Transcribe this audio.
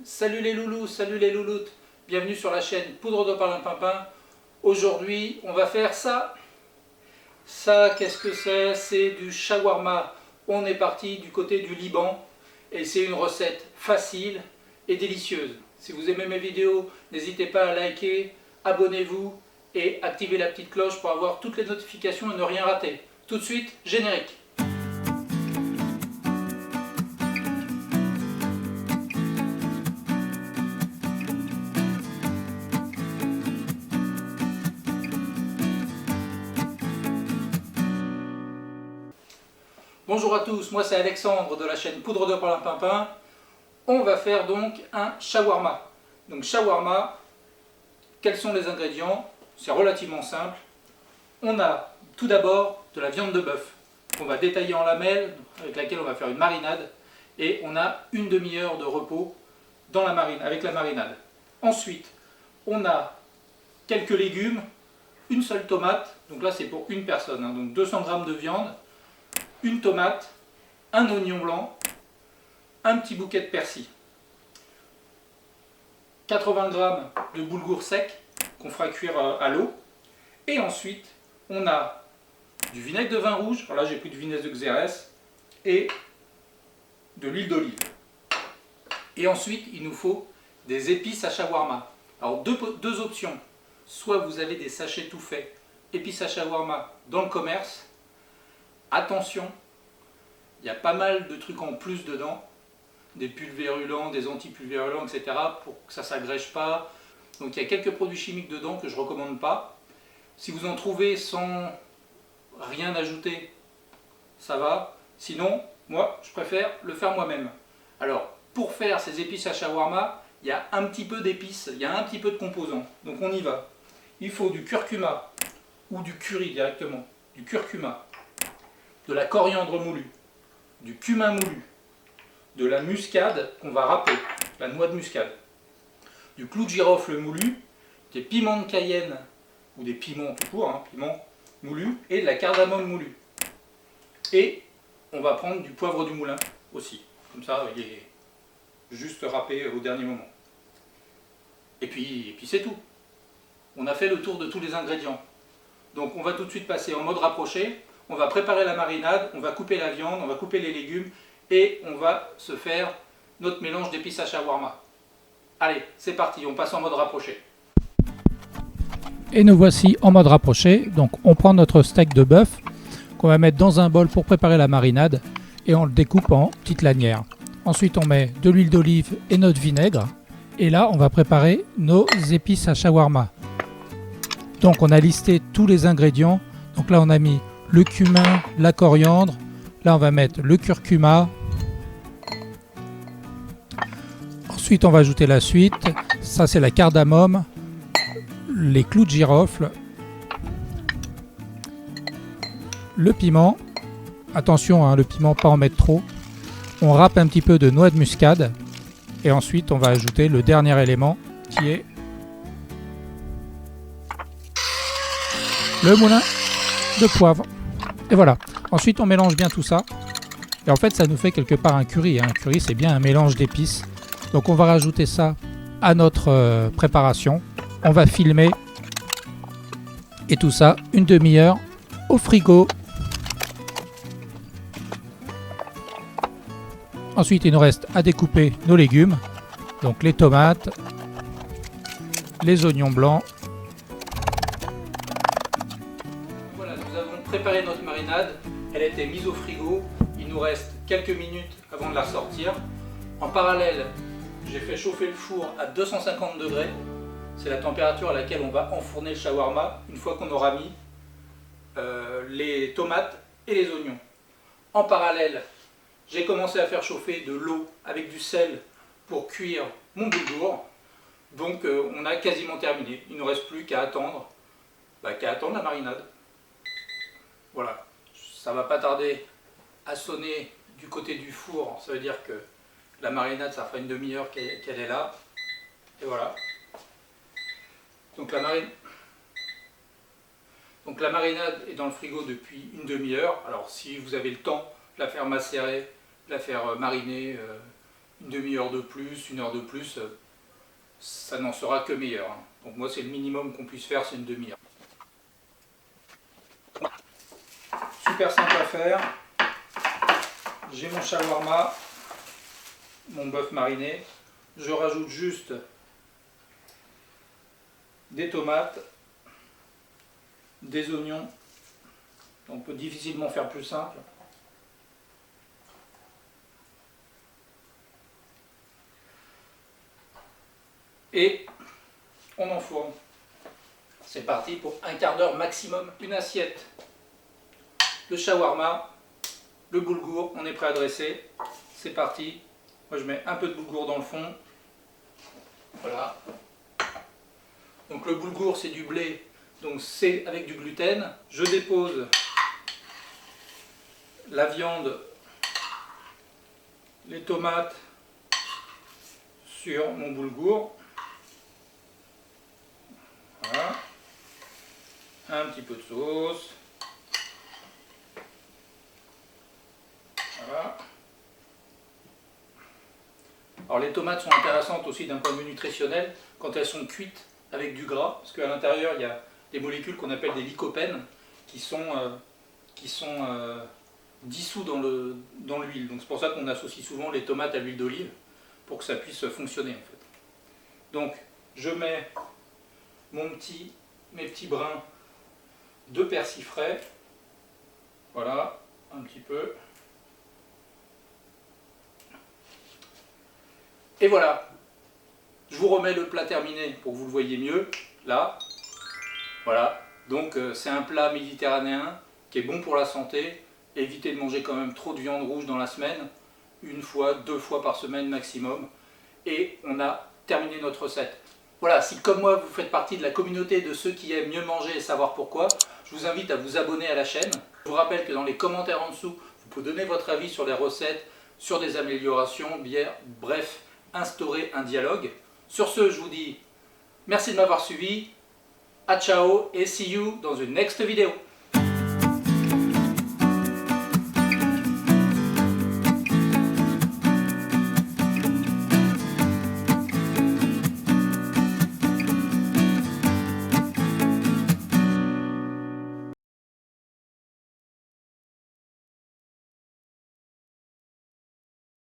Salut les loulous, salut les louloutes, bienvenue sur la chaîne Poudre de Parlimpinpin. Aujourd'hui on va faire ça. Ça, qu'est-ce que c'est? C'est du shawarma. On est parti du côté du Liban et c'est une recette facile et délicieuse. Si vous aimez mes vidéos, n'hésitez pas à liker, abonnez-vous et activez la petite cloche pour avoir toutes les notifications et ne rien rater. Tout de suite, générique. Bonjour à tous, moi c'est Alexandre de la chaîne Poudre de Parlimpinpin. On va faire donc un shawarma. Donc shawarma, quels sont les ingrédients? C'est relativement simple. On a tout d'abord de la viande de bœuf qu'on va détailler en lamelles, avec laquelle on va faire une marinade. Et on a une demi-heure de repos dans la marine, avec la marinade. Ensuite, on a quelques légumes, une seule tomate, donc là c'est pour une personne, hein, donc 200 g de viande, une tomate, un oignon blanc, un petit bouquet de persil, 80 g de boulgour sec qu'on fera cuire à l'eau, et ensuite on a du vinaigre de vin rouge, alors là j'ai pris du vinaigre de Xérès, et de l'huile d'olive. Et ensuite il nous faut des épices à shawarma. Alors deux options, soit vous avez des sachets tout faits, épices à shawarma dans le commerce. Attention, il y a pas mal de trucs en plus dedans, des pulvérulents, des antipulvérulents, etc. pour que ça ne s'agrège pas. Donc il y a quelques produits chimiques dedans que je ne recommande pas. Si vous en trouvez sans rien ajouter, ça va. Sinon, moi, je préfère le faire moi-même. Alors, pour faire ces épices à shawarma, il y a un petit peu d'épices, il y a un petit peu de composants. Donc on y va. Il faut du curcuma ou du curry directement, du curcuma, de la coriandre moulue, du cumin moulu, de la muscade qu'on va râper, la noix de muscade, du clou de girofle moulu, des piments de Cayenne, ou des piments tout court, hein, piments moulus, et de la cardamome moulue. Et on va prendre du poivre du moulin aussi, comme ça il est juste râpé au dernier moment. Et puis c'est tout. On a fait le tour de tous les ingrédients. Donc on va tout de suite passer en mode rapproché. On va préparer la marinade, on va couper la viande, on va couper les légumes et on va se faire notre mélange d'épices à shawarma. Allez, c'est parti, on passe en mode rapproché. Et nous voici en mode rapproché. Donc on prend notre steak de bœuf qu'on va mettre dans un bol pour préparer la marinade et on le découpe en petites lanières. Ensuite on met de l'huile d'olive et notre vinaigre et là on va préparer nos épices à shawarma. Donc on a listé tous les ingrédients. Donc là on a mis le cumin, la coriandre, là on va mettre le curcuma, ensuite on va ajouter la suite, ça c'est la cardamome, les clous de girofle, le piment, attention hein, le piment pas en mettre trop, on râpe un petit peu de noix de muscade et ensuite on va ajouter le dernier élément qui est le moulin de poivre. Et voilà, ensuite on mélange bien tout ça et en fait ça nous fait quelque part un curry, hein. Un curry c'est bien un mélange d'épices, donc on va rajouter ça à notre préparation, on va filmer et tout ça une demi-heure au frigo. Ensuite il nous reste à découper nos légumes, donc les tomates, les oignons blancs. Nous avons préparé notre marinade, elle a été mise au frigo, il nous reste quelques minutes avant de la sortir. En parallèle, j'ai fait chauffer le four à 250 degrés, c'est la température à laquelle on va enfourner le shawarma une fois qu'on aura mis les tomates et les oignons. En parallèle, j'ai commencé à faire chauffer de l'eau avec du sel pour cuire mon boulgour, donc on a quasiment terminé, il ne nous reste plus qu'à attendre, la marinade. Voilà, ça va pas tarder à sonner du côté du four, ça veut dire que la marinade, ça fera une demi-heure qu'elle est là. Et voilà. Donc la marinade est dans le frigo depuis une demi-heure. Alors si vous avez le temps de la faire macérer, de la faire mariner une demi-heure de plus, une heure de plus, ça n'en sera que meilleur. Hein. Donc moi c'est le minimum qu'on puisse faire, c'est une demi-heure. Super simple à faire. J'ai mon shawarma, mon bœuf mariné. Je rajoute juste des tomates, des oignons. On peut difficilement faire plus simple. Et on enfourne. C'est parti pour un quart d'heure maximum. Une assiette, le shawarma, le boulgour, on est prêt à dresser. C'est parti. Moi je mets un peu de boulgour dans le fond. Voilà. Donc le boulgour c'est du blé, donc c'est avec du gluten. Je dépose la viande, les tomates sur mon boulgour. Voilà. Un petit peu de sauce. Voilà. Alors les tomates sont intéressantes aussi d'un point de vue nutritionnel quand elles sont cuites avec du gras, parce qu'à l'intérieur il y a des molécules qu'on appelle des lycopènes qui sont dissous dans l'huile. Donc c'est pour ça qu'on associe souvent les tomates à l'huile d'olive pour que ça puisse fonctionner en fait. Donc je mets mes petits brins de persil frais. Voilà, un petit peu. Et voilà, je vous remets le plat terminé pour que vous le voyez mieux, là. Voilà, donc c'est un plat méditerranéen qui est bon pour la santé. Évitez de manger quand même trop de viande rouge dans la semaine, une fois, 2 fois par semaine maximum. Et on a terminé notre recette. Voilà, si comme moi vous faites partie de la communauté de ceux qui aiment mieux manger et savoir pourquoi, je vous invite à vous abonner à la chaîne. Je vous rappelle que dans les commentaires en dessous, vous pouvez donner votre avis sur les recettes, sur des améliorations, bref, instaurer un dialogue. Sur ce, je vous dis merci de m'avoir suivi, à ciao et see you dans une next vidéo.